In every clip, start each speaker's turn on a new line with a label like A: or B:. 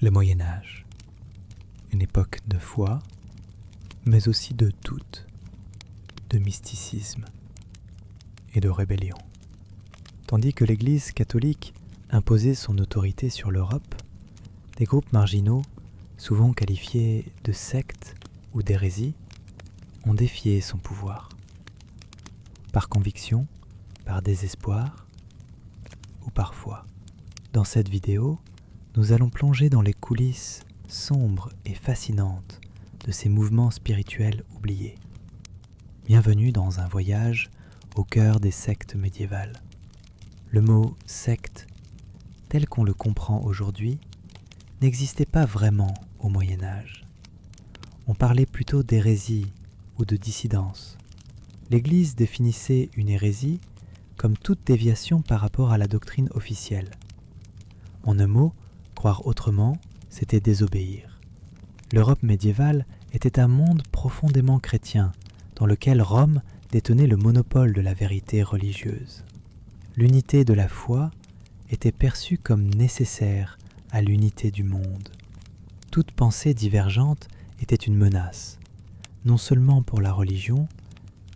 A: Le Moyen Âge, une époque de foi, mais aussi de doute, de mysticisme et de rébellion. Tandis que l'Église catholique imposait son autorité sur l'Europe, des groupes marginaux, souvent qualifiés de sectes ou d'hérésie, ont défié son pouvoir. Par conviction, par désespoir ou par foi. Dans cette vidéo, nous allons plonger dans les coulisses sombres et fascinantes de ces mouvements spirituels oubliés. Bienvenue dans un voyage au cœur des sectes médiévales. Le mot « secte », tel qu'on le comprend aujourd'hui, n'existait pas vraiment au Moyen Âge. On parlait plutôt d'hérésie ou de dissidence. L'Église définissait une hérésie comme toute déviation par rapport à la doctrine officielle. En un mot, croire autrement, c'était désobéir. L'Europe médiévale était un monde profondément chrétien, dans lequel Rome détenait le monopole de la vérité religieuse. L'unité de la foi était perçue comme nécessaire à l'unité du monde. Toute pensée divergente était une menace, non seulement pour la religion,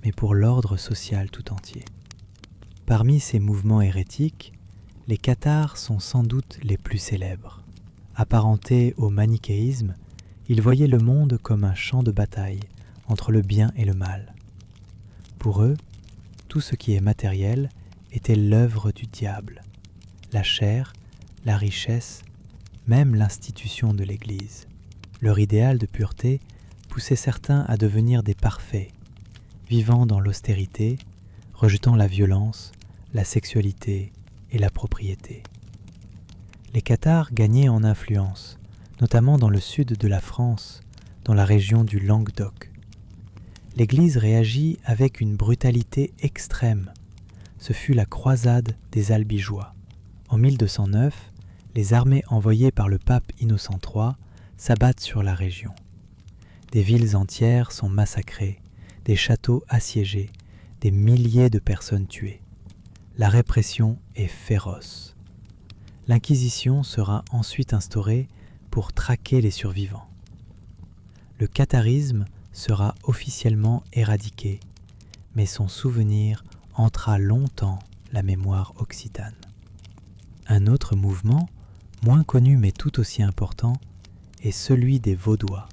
A: mais pour l'ordre social tout entier. Parmi ces mouvements hérétiques, les cathares sont sans doute les plus célèbres. Apparentés au manichéisme, ils voyaient le monde comme un champ de bataille entre le bien et le mal. Pour eux, tout ce qui est matériel était l'œuvre du diable, la chair, la richesse, même l'institution de l'Église. Leur idéal de pureté poussait certains à devenir des parfaits, vivant dans l'austérité, rejetant la violence, la sexualité et la propriété. Les cathares gagnaient en influence, notamment dans le sud de la France, dans la région du Languedoc. L'Église réagit avec une brutalité extrême. Ce fut la croisade des Albigeois. En 1209, les armées envoyées par le pape Innocent III s'abattent sur la région. Des villes entières sont massacrées, des châteaux assiégés, des milliers de personnes tuées. La répression est féroce. L'Inquisition sera ensuite instaurée pour traquer les survivants. Le catharisme sera officiellement éradiqué, mais son souvenir hantera longtemps la mémoire occitane. Un autre mouvement, moins connu mais tout aussi important, est celui des Vaudois.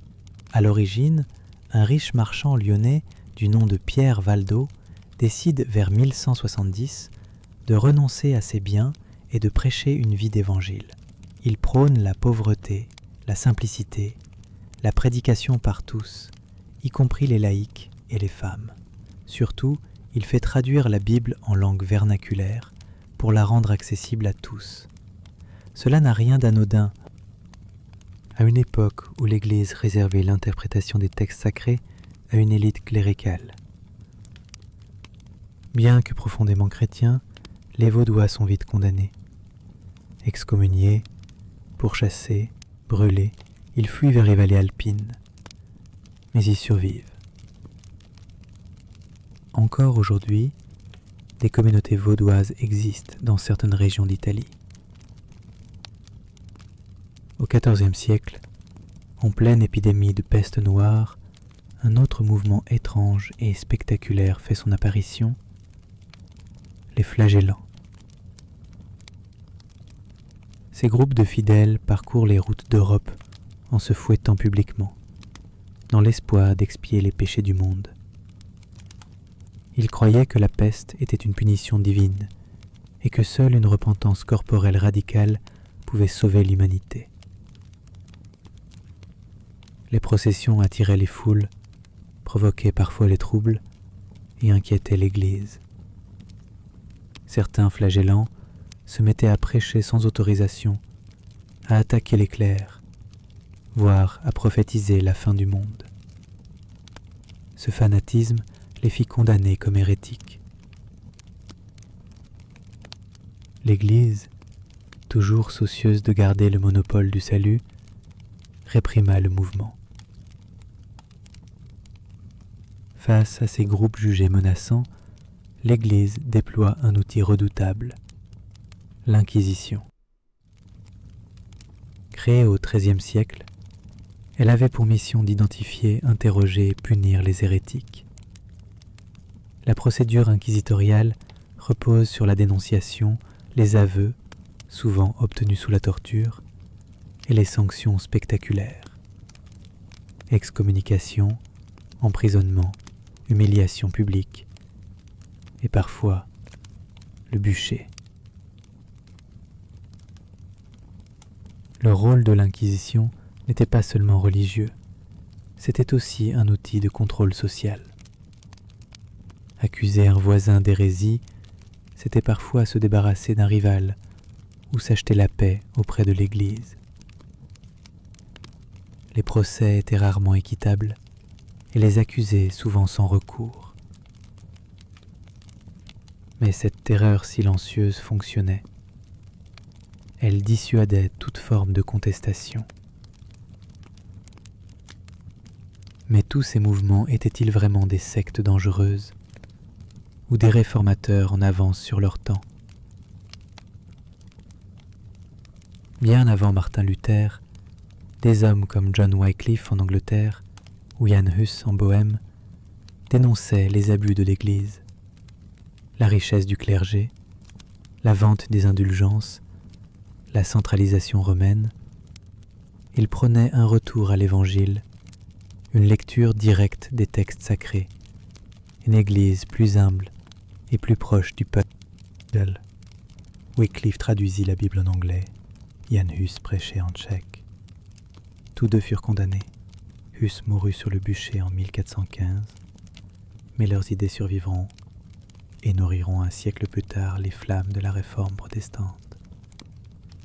A: À l'origine, un riche marchand lyonnais du nom de Pierre Valdo décide vers 1170 de renoncer à ses biens et de prêcher une vie d'évangile. Il prône la pauvreté, la simplicité, la prédication par tous, y compris les laïcs et les femmes. Surtout, il fait traduire la Bible en langue vernaculaire pour la rendre accessible à tous. Cela n'a rien d'anodin. À une époque où l'Église réservait l'interprétation des textes sacrés à une élite cléricale. Bien que profondément chrétiens, les Vaudois sont vite condamnés. Excommuniés, pourchassés, brûlés, ils fuient vers les vallées alpines, mais ils survivent. Encore aujourd'hui, des communautés vaudoises existent dans certaines régions d'Italie. Au XIVe siècle, en pleine épidémie de peste noire, un autre mouvement étrange et spectaculaire fait son apparition, les flagellants. Ces groupes de fidèles parcourent les routes d'Europe en se fouettant publiquement, dans l'espoir d'expier les péchés du monde. Ils croyaient que la peste était une punition divine et que seule une repentance corporelle radicale pouvait sauver l'humanité. Les processions attiraient les foules, provoquaient parfois les troubles et inquiétaient l'Église. Certains flagellants se mettaient à prêcher sans autorisation, à attaquer les clercs, voire à prophétiser la fin du monde. Ce fanatisme les fit condamner comme hérétiques. L'Église, toujours soucieuse de garder le monopole du salut, réprima le mouvement. Face à ces groupes jugés menaçants, l'Église déploie un outil redoutable, l'Inquisition. Créée au XIIIe siècle, elle avait pour mission d'identifier, interroger et punir les hérétiques. La procédure inquisitoriale repose sur la dénonciation, les aveux, souvent obtenus sous la torture, et les sanctions spectaculaires. Excommunication, emprisonnement, humiliation publique, et parfois le bûcher. Le rôle de l'Inquisition n'était pas seulement religieux, c'était aussi un outil de contrôle social. Accuser un voisin d'hérésie, c'était parfois se débarrasser d'un rival ou s'acheter la paix auprès de l'Église. Les procès étaient rarement équitables et les accusés souvent sans recours. Mais cette terreur silencieuse fonctionnait. Elle dissuadait toute forme de contestation. Mais tous ces mouvements étaient-ils vraiment des sectes dangereuses ou des réformateurs en avance sur leur temps? Bien avant Martin Luther, des hommes comme John Wycliffe en Angleterre ou Jan Hus en Bohême dénonçaient les abus de l'Église, la richesse du clergé, la vente des indulgences, la centralisation romaine. Ils prônaient un retour à l'Évangile, une lecture directe des textes sacrés, une Église plus humble et plus proche du peuple. Wycliffe traduisit la Bible en anglais, Jan Hus prêchait en tchèque. Tous deux furent condamnés. Hus mourut sur le bûcher en 1415, mais leurs idées survivront et nourriront un siècle plus tard les flammes de la réforme protestante.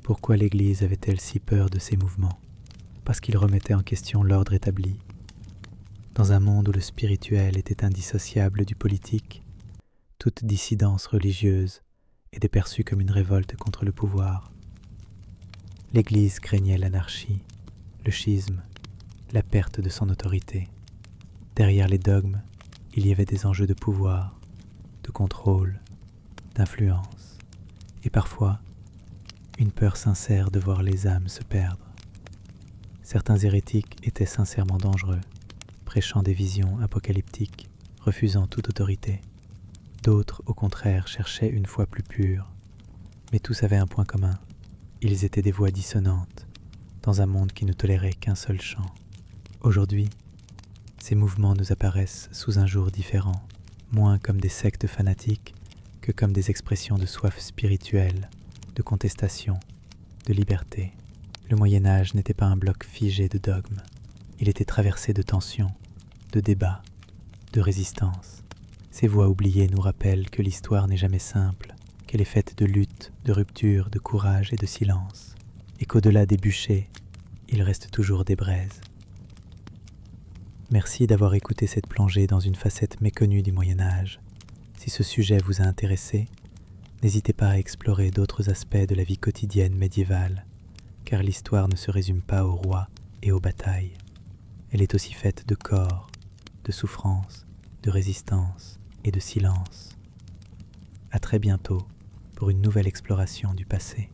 A: Pourquoi l'Église avait-elle si peur de ces mouvements? Parce qu'ils remettaient en question l'ordre établi. Dans un monde où le spirituel était indissociable du politique, toute dissidence religieuse était perçue comme une révolte contre le pouvoir. L'Église craignait l'anarchie, le schisme, la perte de son autorité. Derrière les dogmes, il y avait des enjeux de pouvoir, de contrôle, d'influence, et parfois une peur sincère de voir les âmes se perdre. Certains hérétiques étaient sincèrement dangereux, prêchant des visions apocalyptiques, refusant toute autorité. D'autres, au contraire, cherchaient une foi plus pure. Mais tous avaient un point commun. Ils étaient des voix dissonantes, dans un monde qui ne tolérait qu'un seul chant. Aujourd'hui, ces mouvements nous apparaissent sous un jour différent, moins comme des sectes fanatiques que comme des expressions de soif spirituelle, de contestation, de liberté. Le Moyen-Âge n'était pas un bloc figé de dogmes. Il était traversé de tensions, de débats, de résistance. Ces voix oubliées nous rappellent que l'histoire n'est jamais simple, qu'elle est faite de luttes, de ruptures, de courage et de silence, et qu'au-delà des bûchers, il reste toujours des braises. Merci d'avoir écouté cette plongée dans une facette méconnue du Moyen-Âge. Si ce sujet vous a intéressé, n'hésitez pas à explorer d'autres aspects de la vie quotidienne médiévale, car l'histoire ne se résume pas aux rois et aux batailles. Elle est aussi faite de corps, de souffrance, de résistance et de silence. À très bientôt pour une nouvelle exploration du passé.